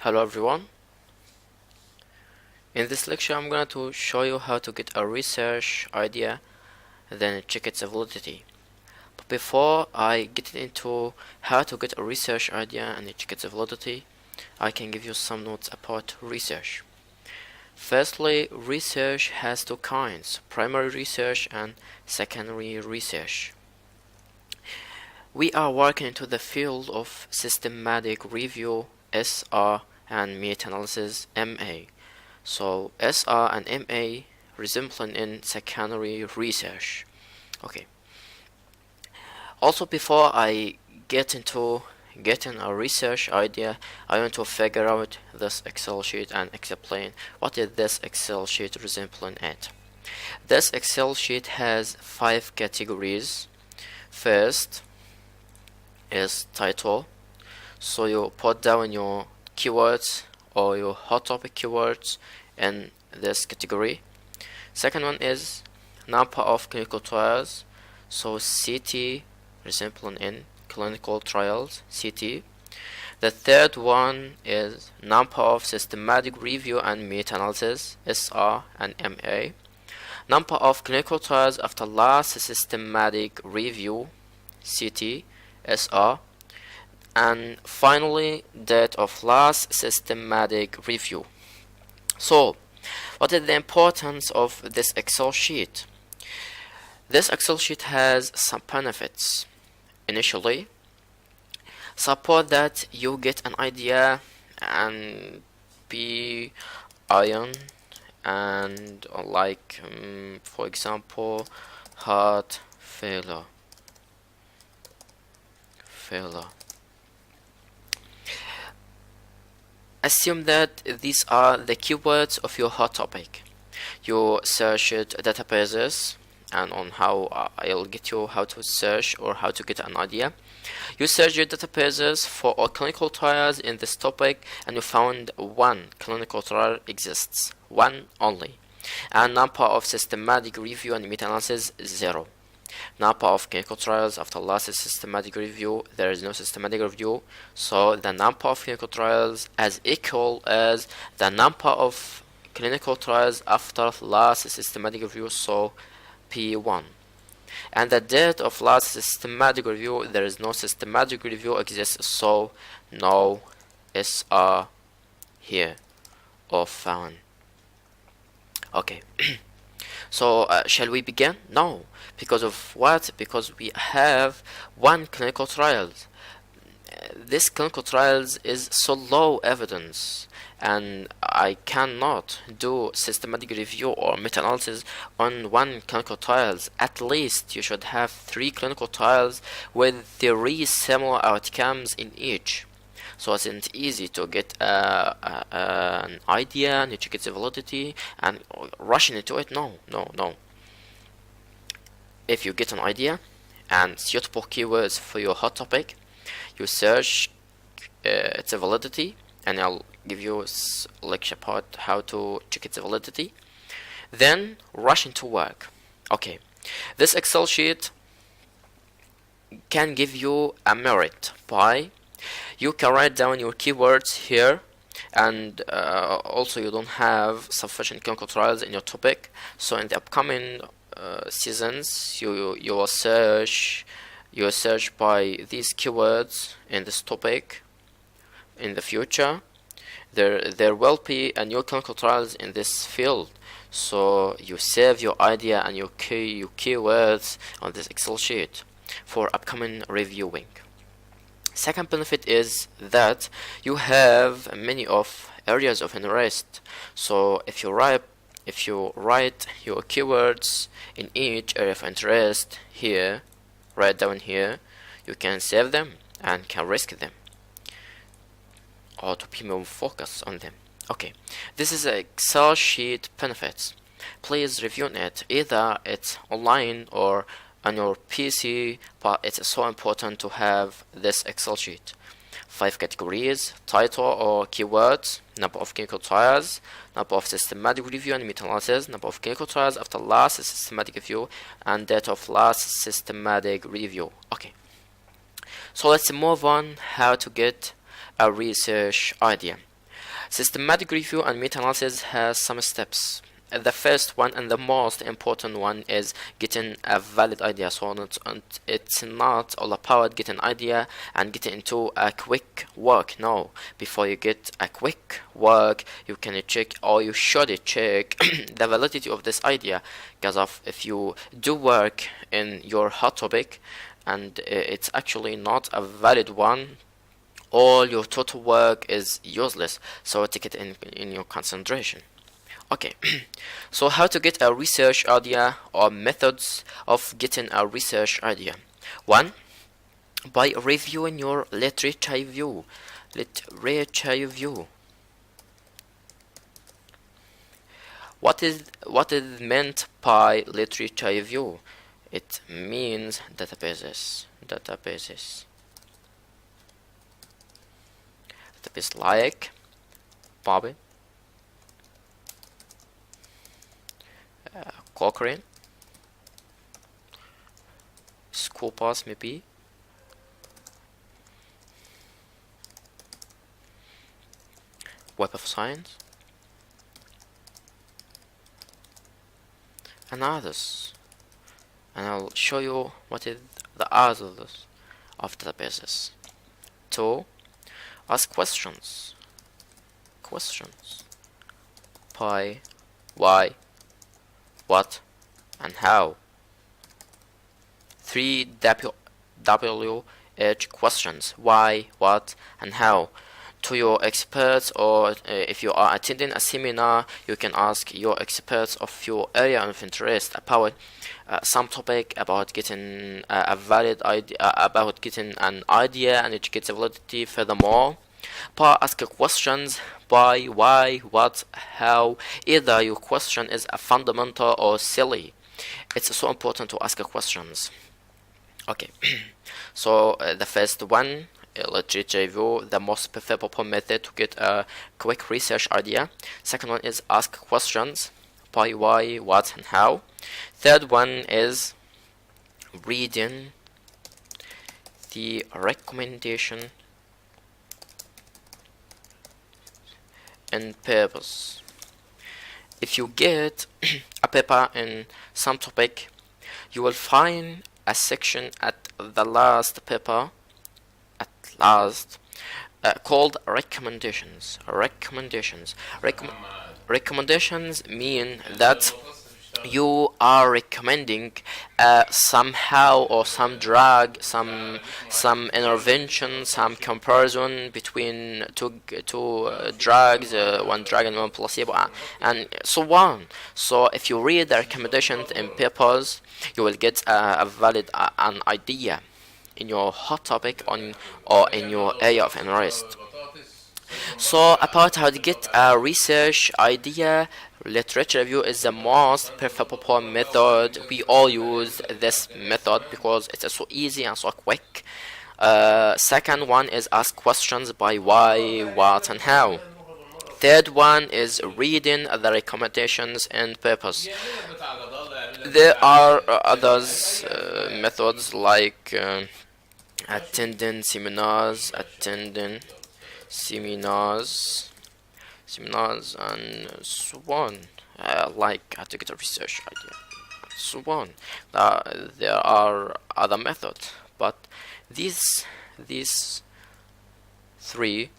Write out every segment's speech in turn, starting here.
Hello everyone. In this lecture I'm going to show you how to get a research idea and then check its validity. But before I get into how to get a research idea and check its validity, I can give you some notes about research. Firstly, research has two kinds, primary research and secondary research. We are working into the field of systematic review, SR, and meta-analysis, MA. So SR and MA resembling in secondary research. Okay. Also, before I get into getting a research idea, I want to figure out this Excel sheet and explain what is this Excel sheet resembling at. This Excel sheet has 5 categories. First is title. So you put down your keywords or your hot topic keywords in this category. Second one is number of clinical trials. So CT resembling in clinical trials, CT. The third one is number of systematic review and meta-analysis, SR and MA. Number of clinical trials after last systematic review, CT, SR. And finally, date of last systematic review. So, what is the importance of this Excel sheet? This Excel sheet has some benefits. Initially, suppose that you get an idea and be iron and like for example heart failure. Assume that these are the keywords of your hot topic. You search databases, and on how I'll get you how to search or how to get an idea. You search your databases for all clinical trials in this topic, and you found one clinical trial exists, one only, and number of systematic review and meta-analysis 0. Number of clinical trials after last systematic review, there is no systematic review, so the number of clinical trials is equal as the number of clinical trials after last systematic review, so P1. And the date of last systematic review, there is no systematic review exists, so no SR here or found. Okay. So shall we begin? No. Because of what? Because we have one clinical trials. This clinical trials is so low evidence, and I cannot do systematic review or meta-analysis on one clinical trials. At least you should have 3 clinical trials with 3 similar outcomes in each. So it's not easy to get an idea and you check its validity and rushing into it. No. If you get an idea and suitable keywords for your hot topic, you search its validity, and I'll give you a lecture about how to check its validity. Then rush into work. Okay, this Excel sheet can give you a merit by you can write down your keywords here, and also you don't have sufficient clinical trials in your topic, so in the upcoming seasons you will search by these keywords in this topic. In the future there will be a new clinical trials in this field, so you save your idea and your keywords on this Excel sheet for upcoming reviewing. Second benefit is that you have many of areas of interest. So if you write your keywords in each area of interest here, right down here, you can save them and can risk them or to be more focused on them. Okay, this is an Excel sheet benefits. Please review it. Either it's online or on your PC, but it's so important to have this Excel sheet. 5 categories: title or keywords, number of clinical trials, number of systematic review and meta-analysis, number of clinical trials after last systematic review, and date of last systematic review. Okay, so let's move on how to get a research idea. Systematic review and meta-analysis has some steps. The first one and the most important one is getting a valid idea. So it's not all about getting an idea and getting into a quick work. No, before you get a quick work, you can check, or you should check the validity of this idea, because if you do work in your hot topic and it's actually not a valid one, all your total work is useless. So take it in your consideration. Okay, so how to get a research idea, or methods of getting a research idea. One, by reviewing your literature review. What is meant by literature review? It means databases like PubMed, Cochrane, Scopus, maybe Web of Science, and others. And I'll show you what is the others of databases. 2. Ask questions. Why, what, and how. 3. WH questions. Why, what, and how. To your experts, or if you are attending a seminar, you can ask your experts of your area of interest about some topic, about getting a valid idea, about getting an idea and its validity. Furthermore, ask questions by, why, what, how. Either your question is a fundamental or silly. It's so important to ask questions. Okay, so the first one, literature review, the most preferable method to get a quick research idea. Second one is ask questions by, why, what, and how. Third one is reading the recommendation and papers. If you get a paper in some topic, you will find a section at the last paper, called recommendations. Recommendations mean that you are recommending somehow, or some drug, some intervention, some comparison between two drugs, one drug and one placebo, and so on. So if you read the recommendations in papers, you will get a valid an idea in your hot topic or in your area of interest. So about how to get a research idea, literature review is the most preferable method. We all use this method because it's so easy and so quick. Second one is ask questions by, why, what, and how. Third one is reading the recommendations and papers. There are others methods like attending seminars, and so on, like how to get a research idea, so on. There are other methods, but these three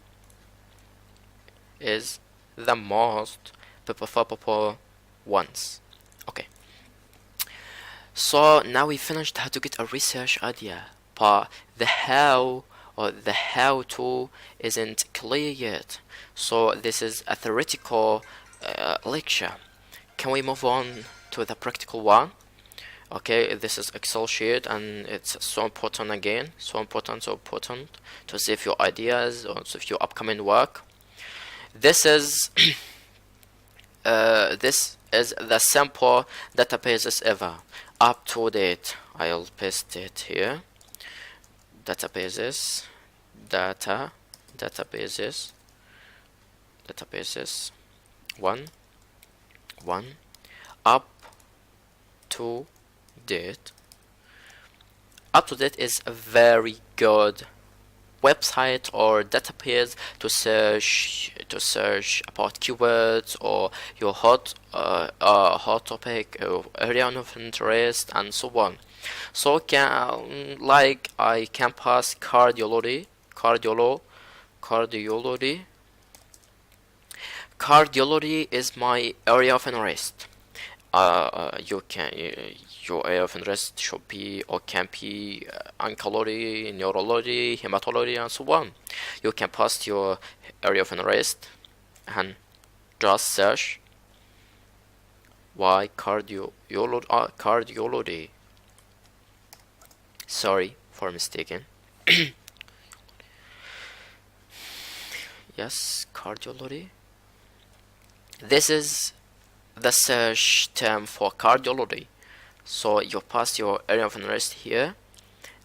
is the most preferable ones. Okay, so now we finished how to get a research idea, but the how, or the how-to, isn't clear yet. So this is a theoretical lecture. Can we move on to the practical one? Okay, this is Excel sheet, and it's so important again, so important to save your ideas or save your upcoming work. This is the simple databases ever. UpToDate. I'll paste it here. Databases, databases, one, UpToDate. UpToDate is a very good website or database to search about keywords or your hot topic or area of interest and so on. So I can pass cardiology. Cardiology is my area of interest. You can Your area of interest should be or can be oncology, neurology, hematology, and so on. You can pass your area of interest and just search why cardiology. Sorry for mistaken. Yes, cardiology. This is the search term for cardiology. So you pass your area of interest here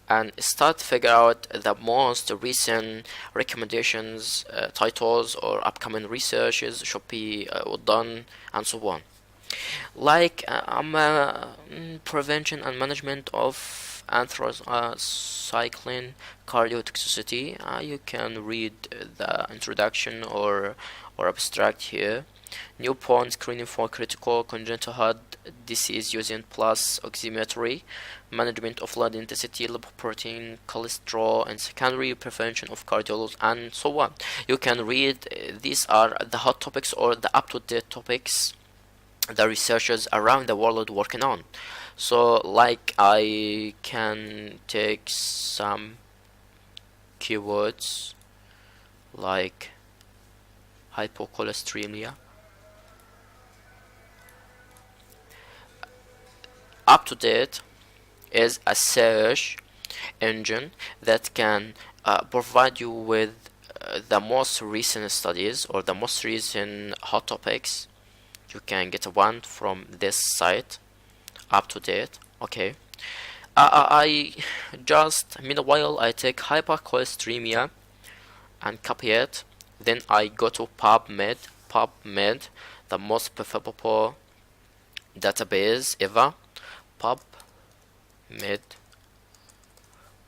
and start to figure out the most recent recommendations, titles, or upcoming researches should be done, and so on. Prevention and management of anthracycline cardiotoxicity. You can read the introduction or abstract here. Newborn screening for critical congenital heart disease using pulse oximetry, management of blood intensity, lipoprotein, cholesterol, and secondary prevention of cardiology, and so on. You can read, these are the hot topics or the up-to-date topics the researchers around the world working on. So I can take some keywords like hypocholesteremia. UpToDate is a search engine that can provide you with the most recent studies or the most recent hot topics. You can get one from this site, UpToDate. Okay. Meanwhile, I take hypercholesteremia and copy it. Then I go to PubMed, the most preferable database ever.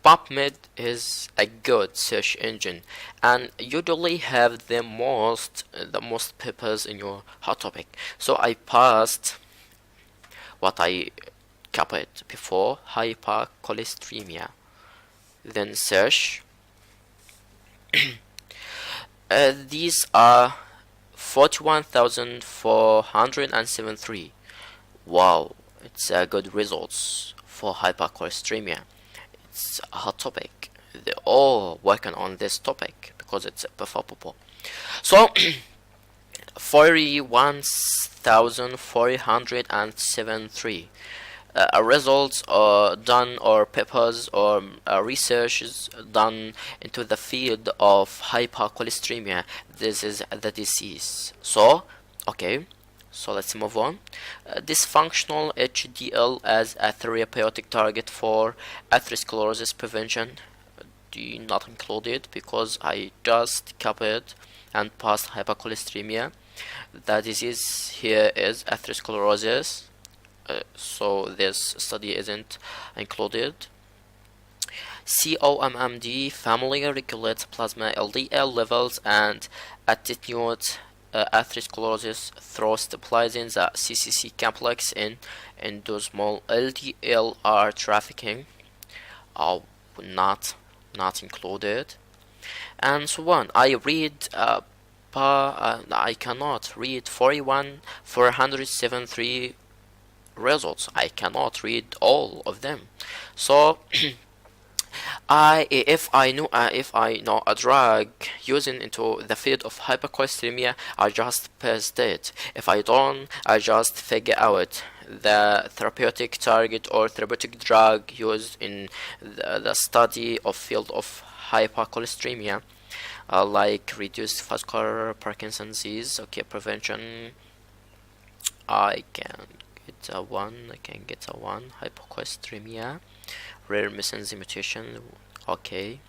PubMed is a good search engine and usually have the most papers in your hot topic. So I passed what I copied before, hypercholesteremia. Then search. These are 41,473. Wow, it's a good results for hypercholesteremia. It's a hot topic. They're all working on this topic because it's preferable. So 41,473 results done, or papers or research done into the field of hypercholesteremia. This is the disease. So okay, so let's move on. Dysfunctional HDL as a therapeutic target for atherosclerosis prevention. Do not include it because I just copied and passed hypercholesteremia. The disease here is atherosclerosis, so this study isn't included. COMMD family regulates plasma LDL levels and attenuates atherosclerosis through stabilizing the CCC complex in endosmal LDLR trafficking. Not included, and so on. I cannot read 473 results. I cannot read all of them. So if I know a drug using into the field of hypercholesteremia, I just paste it. If I don't, I just figure out the therapeutic target or therapeutic drug used in the study of field of hypercholesteremia, like reduced vascular Parkinson's disease. Okay, prevention. I can get a one. Hypercholesteremia, rare mesenzy mutation. Okay,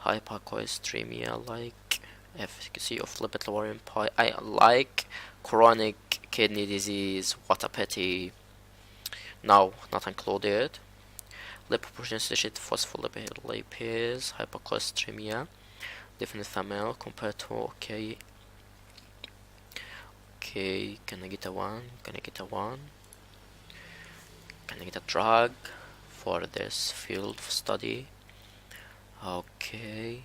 hypercholesteremia, like efficacy of lipid lowering pie. I like chronic kidney disease. What a pity. No, not included. lipoprotein-associated phospholipase, hypercholesteremia, definite family compared to okay. Can I get a one? Can I get a one? Can I get a drug for this field of study? Okay.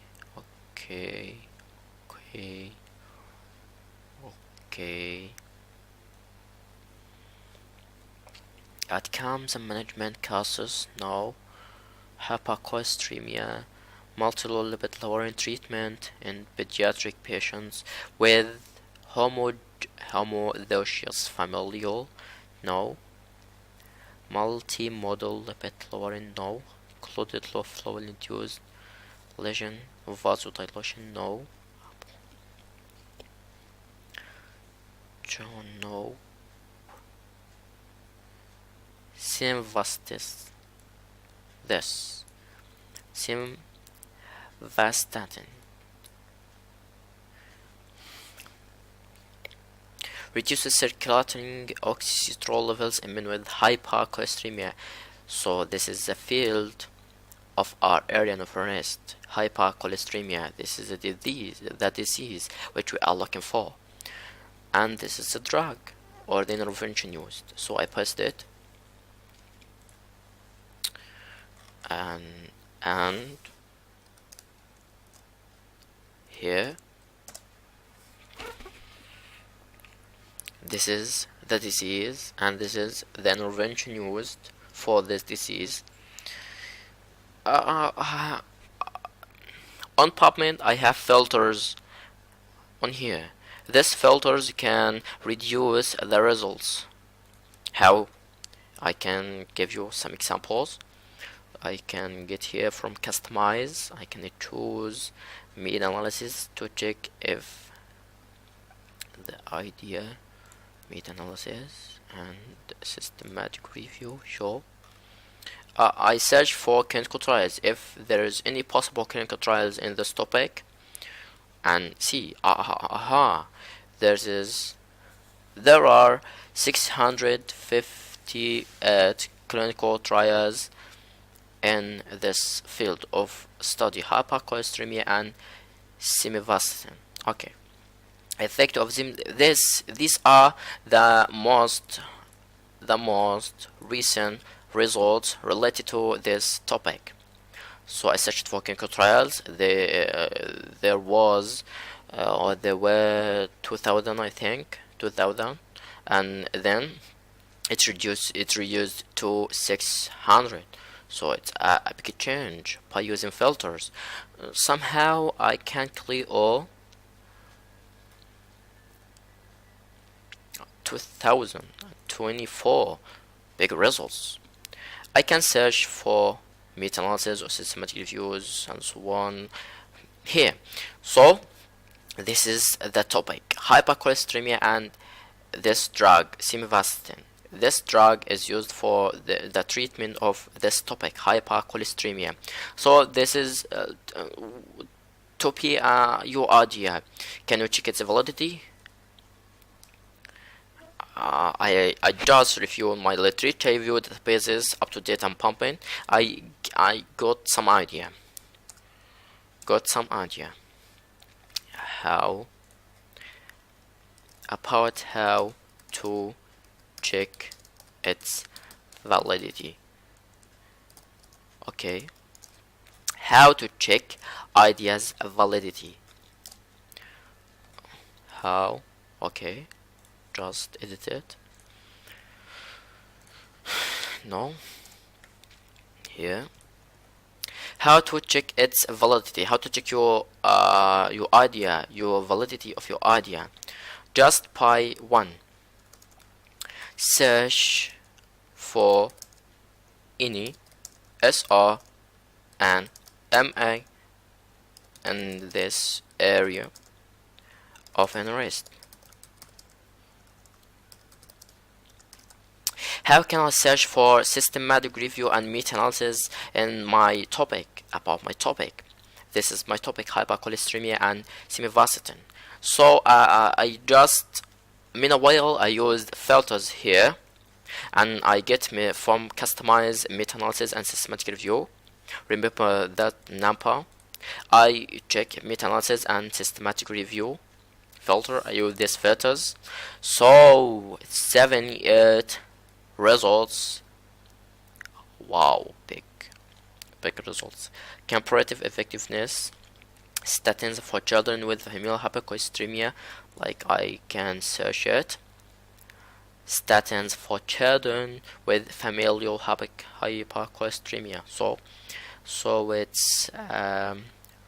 Outcomes and management causes, no. Hypercholesteremia, multiple lipid lowering treatment in pediatric patients with homozygous familial, no. Multimodal lipid lowering, no. Included low flow induced lesion vasodilation, no. John, no. Simvastatin, reduces circulating oxytocin levels in men with hypercholesteremia. So this is the field of our area of interest, hypercholesteremia. This is the disease which we are looking for, and this is the drug or the intervention used. So I paste it, and here this is the disease and this is the intervention used for this disease. On PubMed I have filters on here. These filters can reduce the results. How? I can give you some examples. I can get here from customize. I can choose meta-analysis to check if the idea, meta-analysis and systematic review show. I search for clinical trials if there is any possible clinical trials in this topic, and see there are 658 clinical trials in this field of study, hypercholesteremia and simvastatin. Okay, I think of them. These are the most recent results related to this topic. So I searched for clinical trials. There were 2000, I think, 2000, and then it's reduced to 600. So it's a big change by using filters. Somehow I can't clear all 2024 big results. I can search for meta-analysis or systematic reviews and so on here. So this is the topic, hypercholesteremia and this drug simvastatin. This drug is used for the treatment of this topic, hypercholesteremia. So this is to be your idea. Can you check its validity? I just reviewed my literature review databases, UpToDate and PubMed. I got some idea. How to check its validity. Okay, how to check ideas validity. How? Okay, just edit it. No, here. How to check its validity. How to check your idea, your validity of your idea. Just by one. Search for any SR and MA in this area of interest. How can I search for systematic review and meta-analysis in my topic, about my topic? This is my topic, hypercholesteremia and simvastatin. So I just, meanwhile, I used filters here. and I get me from customize meta-analysis and systematic review. Remember that number. I check meta-analysis and systematic review filter. I use these filters. So 78 results. Wow, big results. Comparative effectiveness. Statins for children with familial hypercholesterolemia. Like I can search it. Statins for children with familial hypercholesterolemia. So it's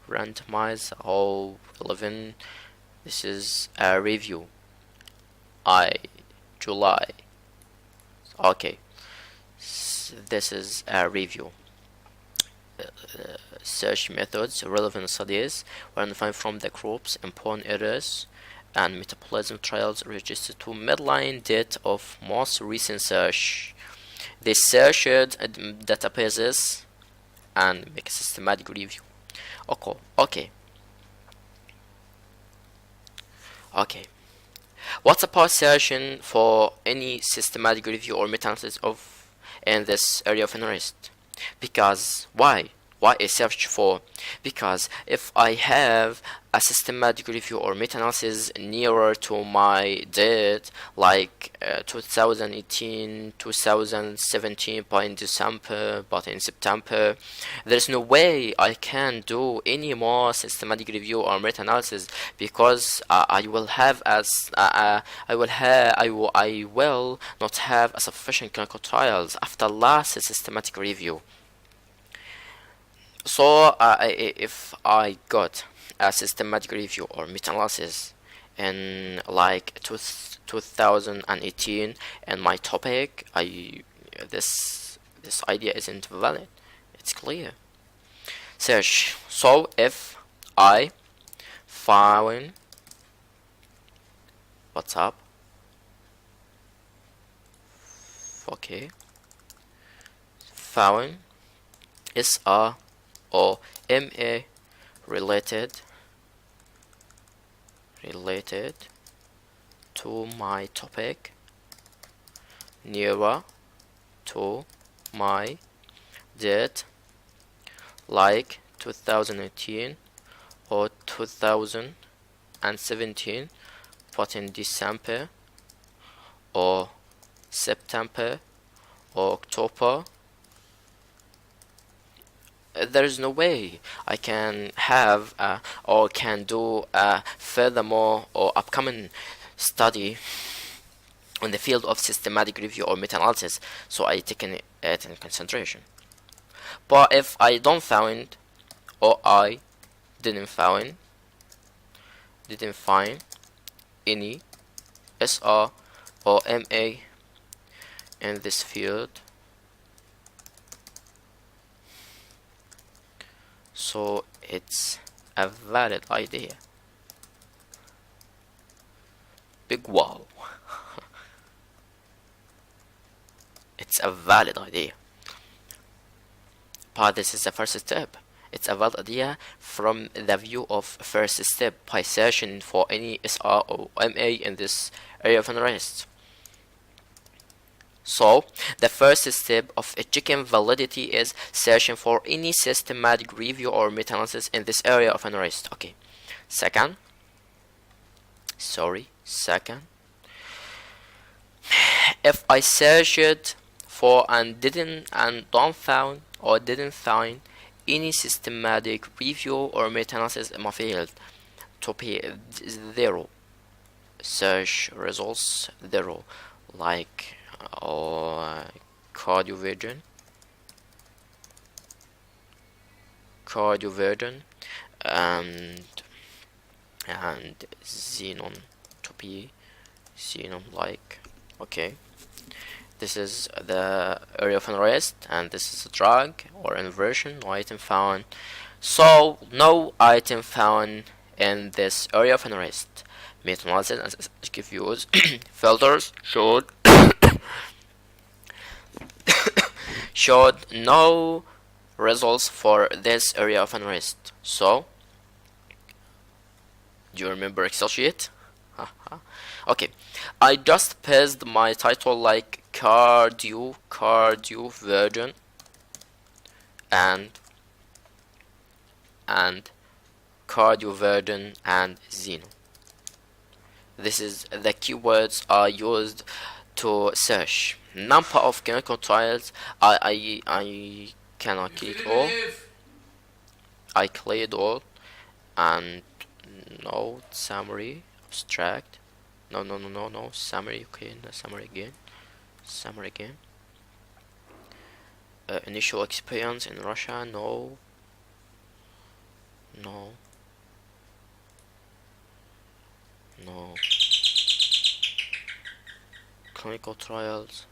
randomized 11. This is a review. July. Okay. This is a review. Search methods, relevant studies, were defined from the groups, important errors, and metabolism trials registered to midline date of most recent search. They searched databases and make a systematic review. Okay. What's about searching for any systematic review or meta-analysis of in this area of interest? Because why I search for? Because if I have a systematic review or meta-analysis nearer to my date, like 2018, 2017 by in December, but in September, there's no way I can do any more systematic review or meta-analysis, because I will not have a sufficient clinical trials after last systematic review. So if I got a systematic review or meta-analysis in like 2018 and my topic, this idea isn't valid. It's clear. Search. So if I found what's up? Okay. Found SR or MA related to my topic, nearer to my date, like 2018 or 2017, but in December or September or October. There is no way I can have or can do furthermore or upcoming study in the field of systematic review or meta-analysis, so I taken it in consideration. But if I don't find or I didn't find any SR or MA in this field, so it's a valid idea. Big wow. It's a valid idea. But this is the first step. It's a valid idea from the view of first step by searching for any SR or MA in this area of interest. So the first step of checking validity is searching for any systematic review or meta-analysis in this area of interest. Okay. Second, if I searched for and didn't find any systematic review or meta-analysis in my field, to be 0. Search results 0, like or cardioversion and xenon, to be xenon like. Okay, this is the area of interest, and this is a drug or inversion. No item found. So no item found in this area of interest. Meta-analysis and statistical views filters showed no results for this area of interest. So, do you remember Excel sheet? Okay, I just pasted my title like cardioversion and cardioversion and xeno. This is the keywords are used to search. Number of clinical trials. I cannot click all. I cleared all, and no summary, abstract. No, summary. Okay, the summary again. Initial experience in Russia. No. Clinical trials.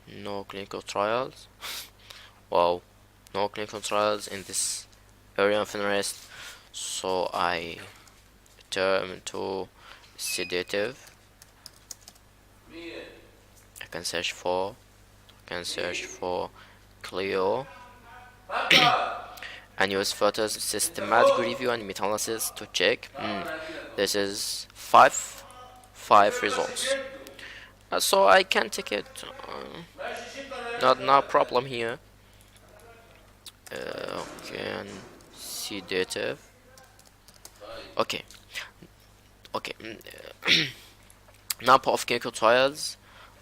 No clinical trials. Wow, no clinical trials in this area of interest. So I turn to sedative. I can search for Clio and use photos, systematic review and meta-analysis to check. This is five results. So I can take it. No problem here. Okay, and sedative. Okay. Number of clinical trials.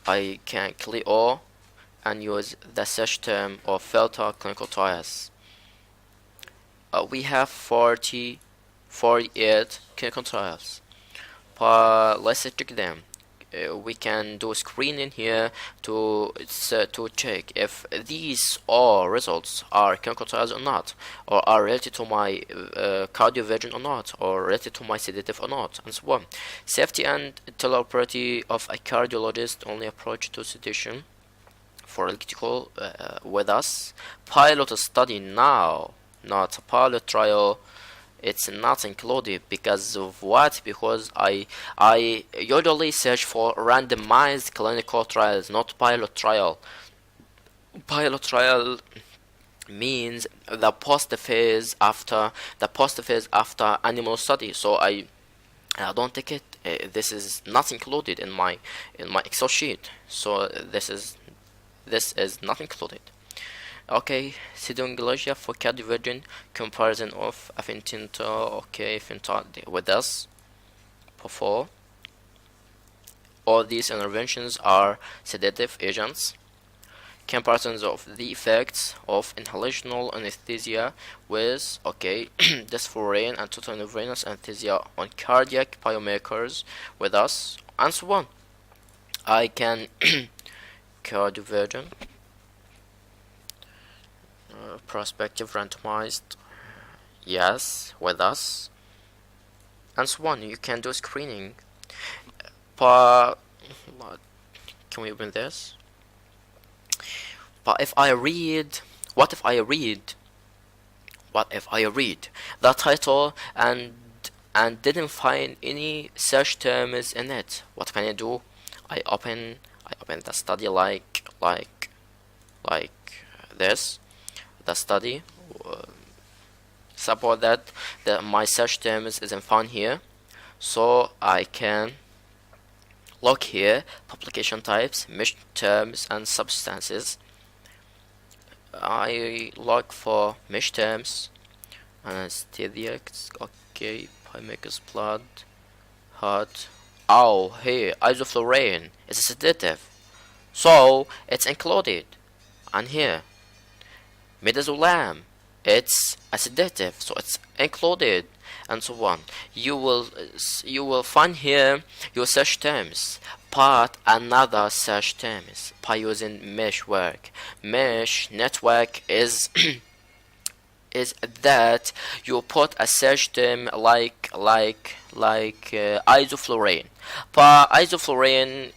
I can click all and use the search term or filter clinical trials. We have 48 clinical trials. Let's check them. We can do screening here to check if these all results are clinical trials or not, or are related to my cardioversion or not, or related to my sedative or not, and so on. Safety and tolerability of a cardiologist only approach to sedation for electrical with us. Pilot study now, not a pilot trial. It's not included because of what? Because I usually search for randomized clinical trials, not pilot trial. Pilot trial means the post phase after animal study. So I don't take it. This is not included in my Excel sheet. So this is not included. Okay, pseudonglycia for cardioversion, comparison of afinitinto. Okay, fentanyl with us. Before, all these interventions are sedative agents. Comparisons of the effects of inhalational anesthesia with desflurane and total intravenous anesthesia on cardiac biomarkers with us, and so on. I can cardioversion. Prospective randomized, yes, with us, and so on. You can do screening. But can we open this? But if I read, what if I read the title and didn't find any search terms in it? What can I do? I open the study like this. The study. Suppose that my search terms isn't found here, so I can look here, publication types, mesh terms and substances. I look for mesh terms, anesthetics. Okay, biomarkers, blood, heart. Oh, here, isoflurane is a sedative, so it's included. And here, midazolam, it's a sedative, so it's included, and so on. You will find here your search terms, but another search terms by using mesh work. Mesh network is is that you put a search term like isoflurane. But isoflurane,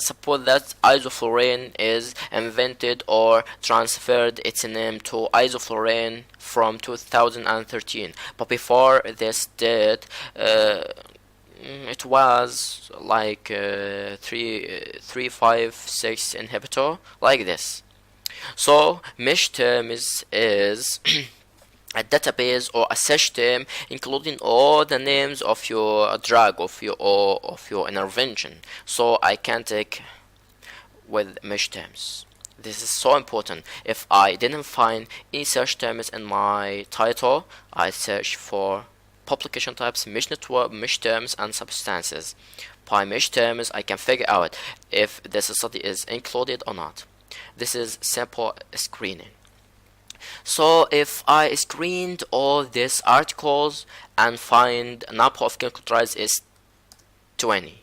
suppose that isoflurane is invented or transferred its name to isoflurane from 2013. But before this date, it was like 356 inhibitor, like this. So mesh term is a database or a search term including all the names of your drug of your intervention, so I can take with mesh terms. This is so important. If I didn't find any search terms in my title, I search for publication types, mesh network, mesh terms, and substances. By mesh terms, I can figure out if this study is included or not. This is simple screening. So if I screened all these articles and find number of clinical trials is 20,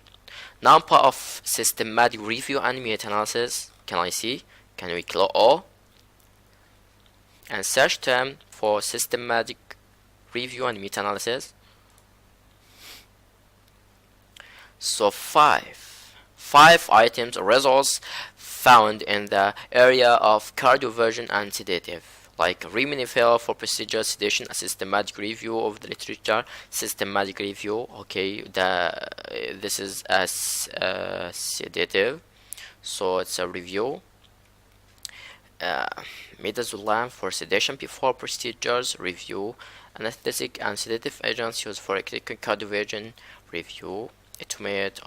number of systematic review and meta-analysis, can I see? Can we click all and search term for systematic review and meta-analysis? So five items or results found in the area of cardioversion and sedative, like Reminifil for procedure sedation, a systematic review of the literature, systematic review. Okay, this is a sedative, so it's a review. Midazolam for sedation before procedures, review. Anesthetic and sedative agents used for critical cardioversion, review. Etomate,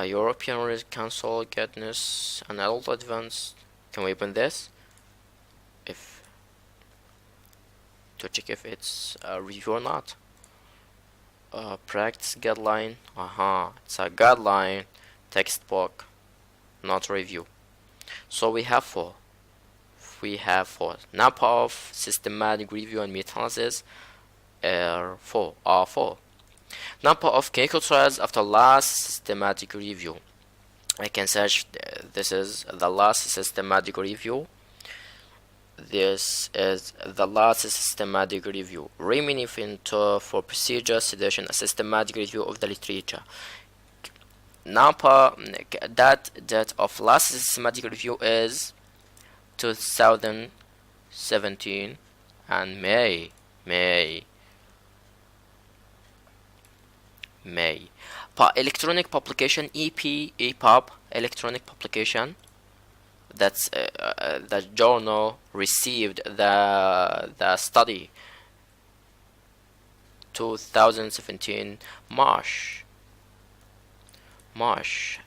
European Council Guidance and Adult Advanced. Can we open this? If to check if it's a review or not. Practice guideline. It's a guideline textbook, not review. So we have four. Number of systematic review and meta-analysis are four. Number of clinical trials after last systematic review. I can search. This is the last systematic review. This is the last systematic review. Reminifil for procedure sedation, a systematic review of the literature. Number that of last systematic review is 2017 and May. Electronic publication, EPUB electronic publication. That's the journal received the study 2017 March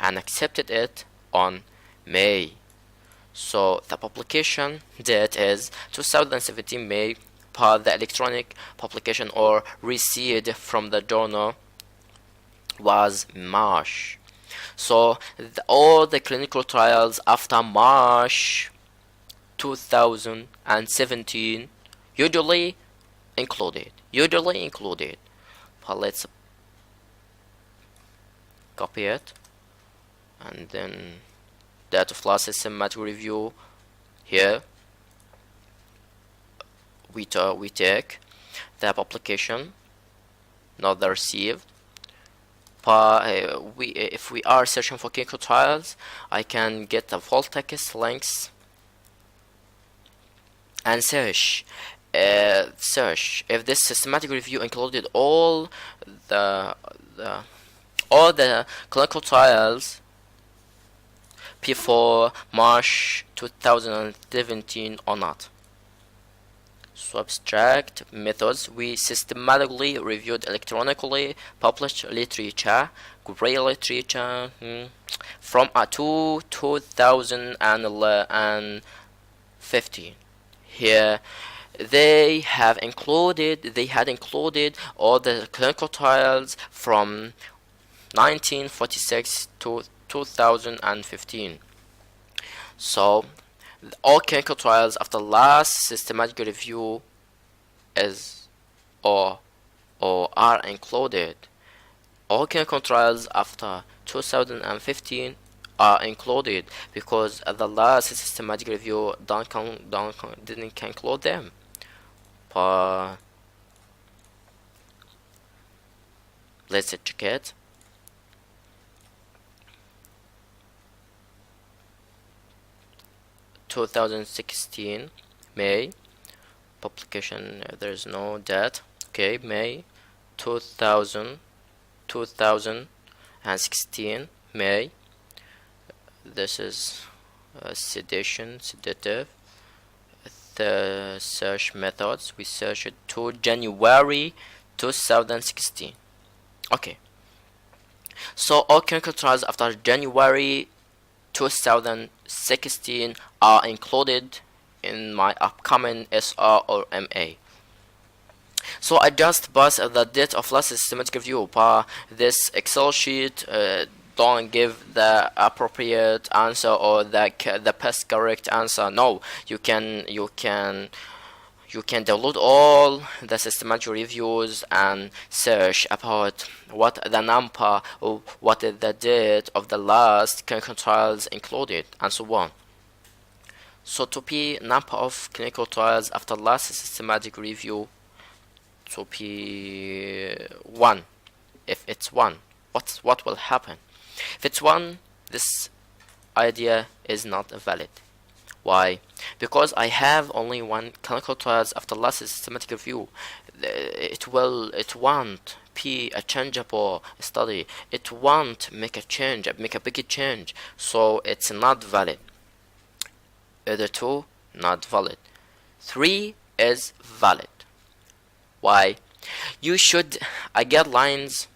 and accepted it on May. So the publication date is 2017 May, but the electronic publication or received from the journal was March. So all the clinical trials after March 2017 usually included. But let's copy it, and then data of last systematic review. Here we take the publication, not the received. If we are searching for clinical trials, I can get the full text links and search if this systematic review included all the clinical trials before March 2017 or not. So abstract methods, we systematically reviewed electronically published literature, gray literature from 2015. Here they had included all the clinical trials from 1946 to 2015. So all clinical trials after last systematic review are included. All clinical trials after 2015 are included because the last systematic review didn't include them. But let's check it. (2016) May publication. There's no date. Okay, May 2016 May. This is sedative. the search methods. We search it to January 2016. Okay, so all clinical trials after January 2016 are included in my upcoming SR or MA. So I just pass the date of last systematic review, but this Excel sheet don't give the appropriate answer or the best correct answer. No, you can download all the systematic reviews and search about what the number or what is the date of the last clinical trials included and so on. So to be number of clinical trials after last systematic review, to be 1. If it's 1, what will happen? If it's 1, this idea is not valid. Why? Because I have only 1 clinical trials after last systematic review. It won't be a changeable study. It won't make a big change. So it's not valid. Either 2, not valid. 3 is valid. Why? You should, guidelines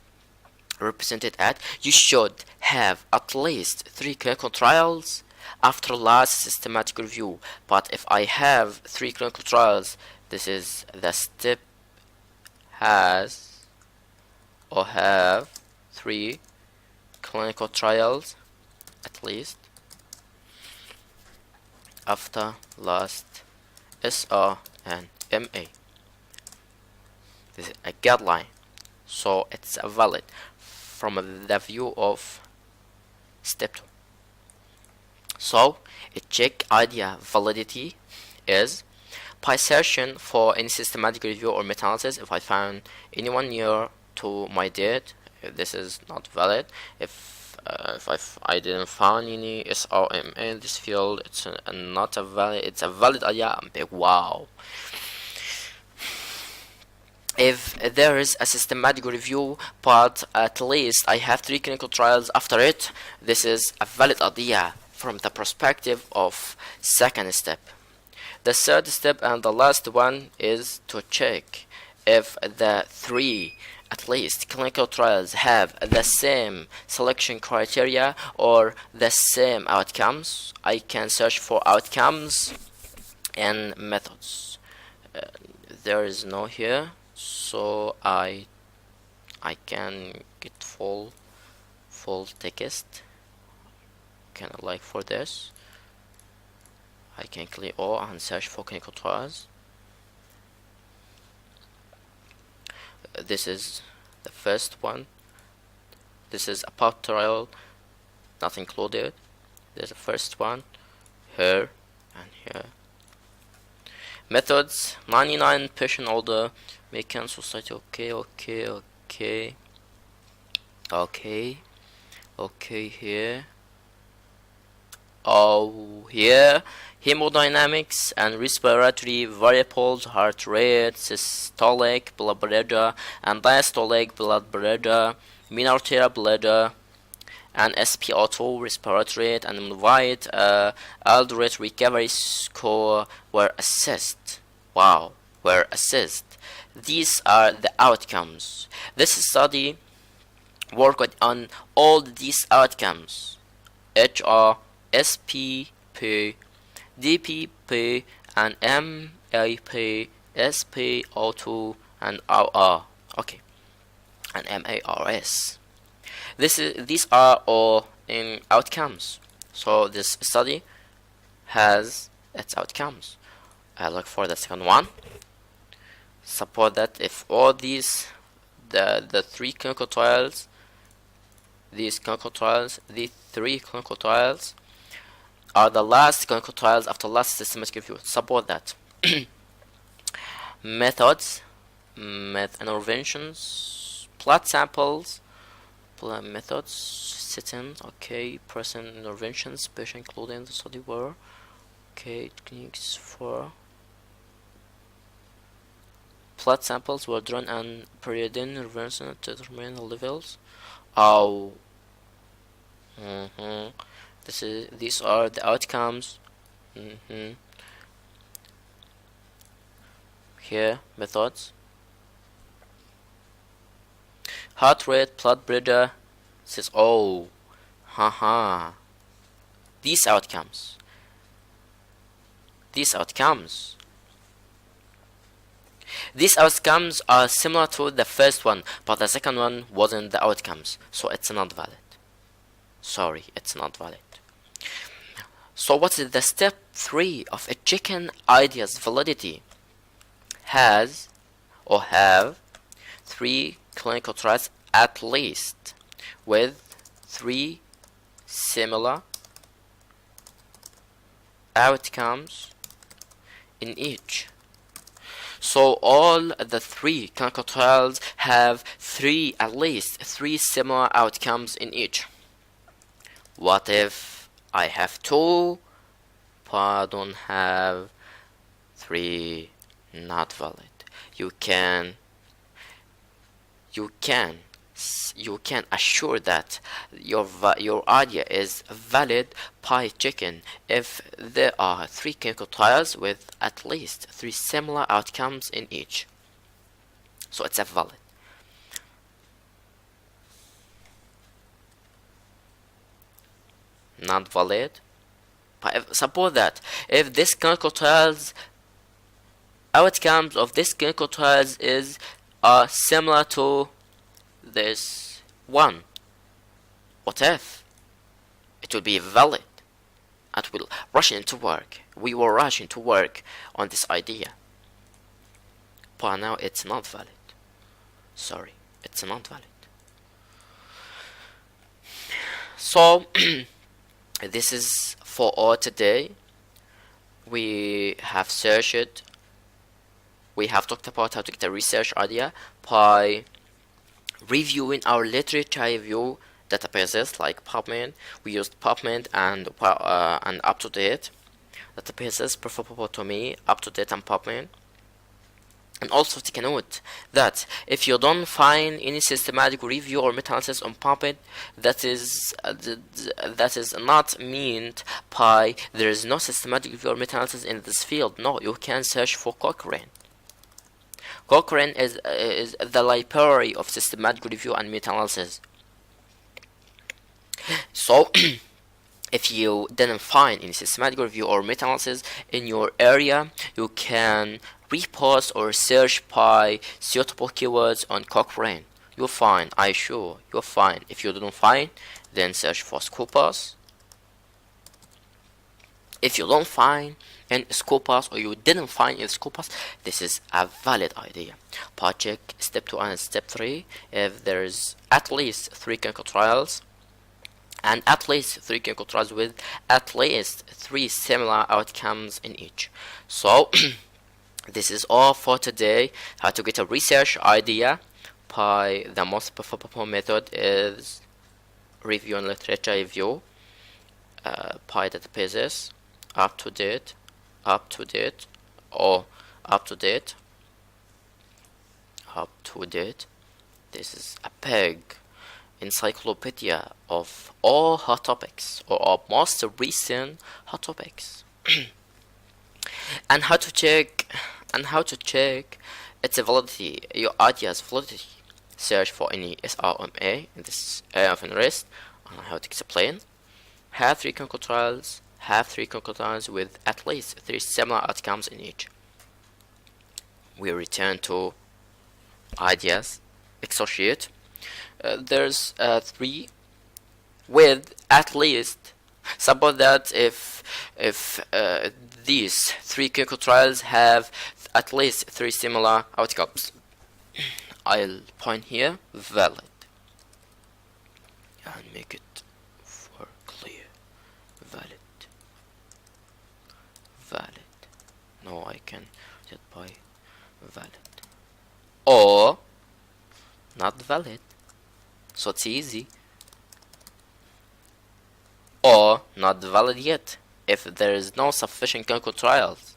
represented at, you should have at least 3 clinical trials after last systematic review. But if I have 3 clinical trials, this is the step has or have 3 clinical trials at least after last SR and MA. This is a guideline, so it's valid from the view of step 2. So a check idea validity is by searching for any systematic review or meta-analysis. If I found anyone near to my date, this is not valid. If I didn't find any SRM in this field, it's not a valid. It's a valid idea. I'm big wow. If there is a systematic review, but at least I have 3 clinical trials after it, this is a valid idea from the perspective of second step. The third step and the last one is to check if the 3 at least clinical trials have the same selection criteria or the same outcomes. I can search for outcomes and methods. There is no here, so I can get full text. Kind of like for this, I can click all and search for clinical trials. This is the first one. This is a part trial, not included. There's the first one here and here. Methods: 99 patient order, American Society. Okay, here. Oh, here, hemodynamics and respiratory variables, heart rate, systolic blood pressure and diastolic blood pressure, mean arterial pressure, and SpO2 respiratory rate and modified ALD rate recovery score were assessed. Wow, were assessed. These are the outcomes. This study worked on all these outcomes: HR, SPP, DPP, and MAP, SpO2, and RR. Okay, and MARS. These are all in outcomes. So this study has its outcomes. I look for the second one. Suppose that if all these, the 3 clinical trials, the 3 clinical trials are the last clinical trials after last systematic review. Support that. Methods, interventions, blood samples, blood methods, settings. Okay, present interventions, patient including the study were. Okay, techniques for blood samples were drawn and periodin intervention to determine the levels. Oh. These are the outcomes. here methods. Heart rate, blood pressure, says, oh, haha, these outcomes these outcomes are similar to the first one, but the second one wasn't the outcomes, so it's not valid. Sorry, it's not valid. So what is the step 3 of a chicken idea's validity? Has or have 3 clinical trials at least with 3 similar outcomes in each. So all the 3 clinical trials have at least 3 similar outcomes in each. What if I have 2 but I don't have 3? Not valid. You can assure that your idea is valid by checking if there are 3 clinical trials with at least 3 similar outcomes in each. So it's a valid. Not valid. But suppose that if this clinical trials outcomes of this clinical trials is similar to this one, what if? It will be valid and we'll rush into work. We will rush into work on this idea. But now it's not valid. Sorry, it's not valid. So this is for all today. We have searched. We have talked about how to get a research idea by reviewing our literature review databases like PubMed. We used PubMed and UpToDate databases, preferable to me, UpToDate and PubMed. And also take a note that if you don't find any systematic review or meta-analysis on PubMed, that is not meant by there is no systematic review or meta-analysis in this field. No, you can search for Cochrane. Cochrane is the library of systematic review and meta-analysis. So if you didn't find any systematic review or meta-analysis in your area, you can repost or search by suitable keywords on Cochrane. You'll find, I assure you'll find. If you don't find, then search for Scopus. If you don't find in Scopus or you didn't find in Scopus, this is a valid idea. But check step 2 and step 3 if there's at least 3 clinical trials and at least 3 clinical trials with at least 3 similar outcomes in each. So this is all for today. How to get a research idea by the most preferable method is review and literature review by databases, UpToDate, or UpToDate. This is a big encyclopedia of all hot topics or most recent hot topics. and how to check its validity, your idea's validity. Search for any SRMA in this area of interest on how to explain. Have 3 clinical trials. Have 3 clinical trials with at least 3 similar outcomes in each. We return to ideas. Associate. There's 3 with at least. Suppose that if these 3 clinical trials have at least 3 similar outcomes, I'll point here valid and make it for clear. Valid. No, I can set by valid or not valid. So it's easy. Or not valid yet if there is no sufficient clinical trials.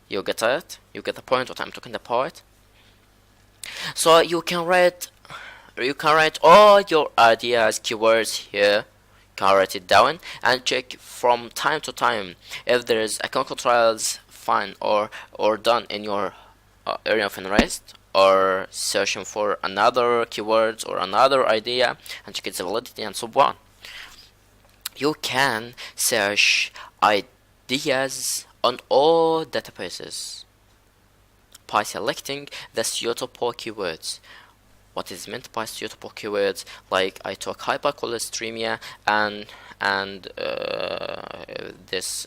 You get it? You get the point what I'm talking about? So you can write all your ideas, keywords here. You can write it down and check from time to time if there is a clinical trials found or done in your area of interest, or searching for another keywords or another idea and check its validity and so on. You can search ideas on all databases by selecting the suitable keywords. What is meant by suitable keywords? Like I took hypercholesteremia and the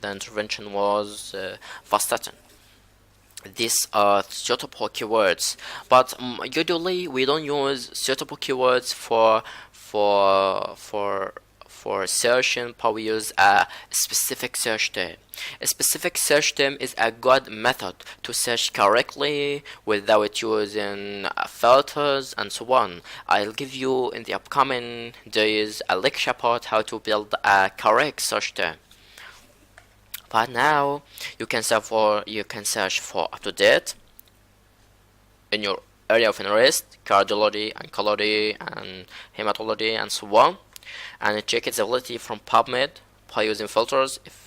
intervention was vastatin. These are suitable keywords, but usually we don't use suitable keywords for searching, but we use a specific search term. A specific search term is a good method to search correctly without using filters and so on. I'll give you in the upcoming days a lecture about how to build a correct search term. But now you can search for UpToDate in your area of interest, cardiology, oncology, and hematology, and so on, and check its validity from PubMed by using filters. If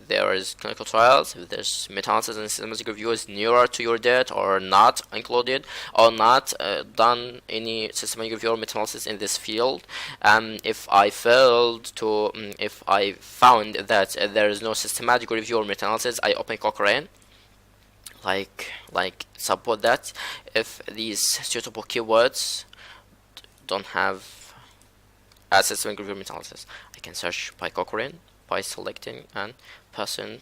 there is clinical trials, if there's meta-analysis and systematic reviews nearer to your date or not included or not done any systematic review or meta-analysis in this field. If I found that there is no systematic review or meta-analysis, I open Cochrane. Like support that. If these suitable keywords don't have a systematic review meta-analysis, I can search by Cochrane by selecting and pasting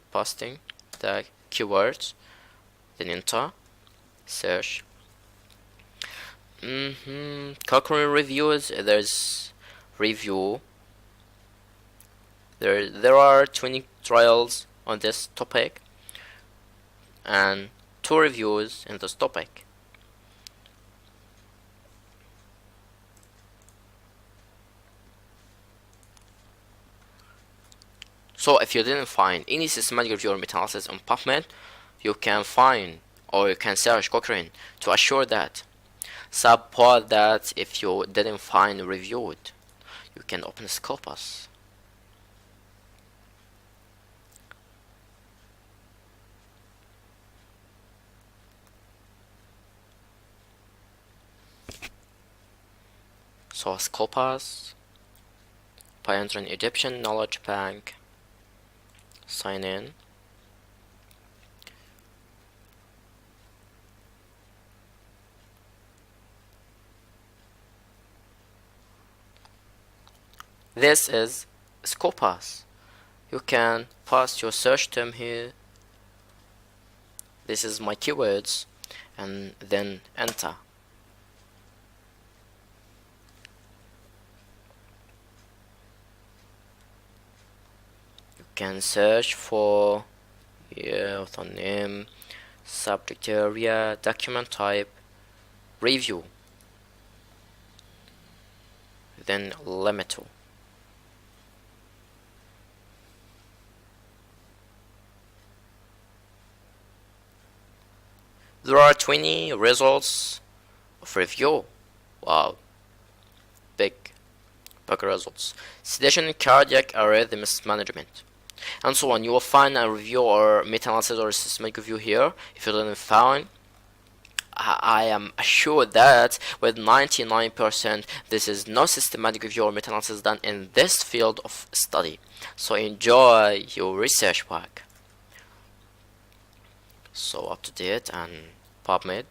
the keywords, then enter, search. Cochrane reviews. There's review. There are 20 trials on this topic and 2 reviews in this topic. So if you didn't find any systematic review or meta-analysis on PubMed, you can find or you can search Cochrane to assure that. Suppose that if you didn't find reviewed, you can open Scopus. So Scopus, by entering Egyptian Knowledge Bank, sign in. This is Scopus. You can paste your search term here. This is my keywords, and then enter. You can search for author name, subject area, document type, review, then limit to. There are 20 results of review. Wow, big results. Sedation and cardiac arrhythms management, and so on. You will find a review or meta-analysis or systematic review here. If you didn't find, I am assured that with 99% this is no systematic review or meta-analysis done in this field of study. So enjoy your research work. So UpToDate and PubMed.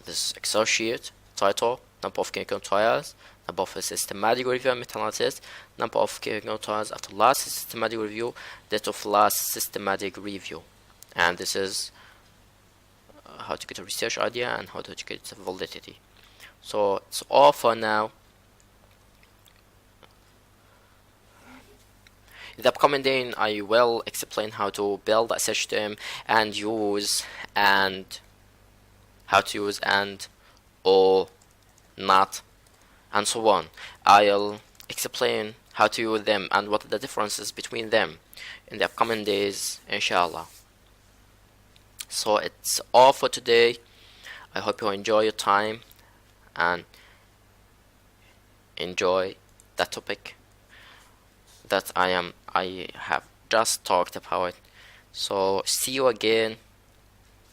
This Excel sheet, title, number of clinical trials, number of systematic review and meta-analysis, number of clinical trials after last systematic review, date of last systematic review. And this is how to get a research idea and how to get its validity. So it's all for now. In the upcoming day, I will explain how to build a search term and how to use and, or, not, and so on. I'll explain how to use them and what are the differences between them in the upcoming days, inshallah. So it's all for today. I hope you enjoy your time and enjoy that topic that I have just talked about. So see you again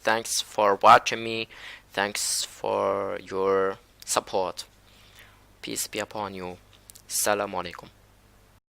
Thanks for watching me. Thanks for your support. Peace be upon you. Assalamu alaikum.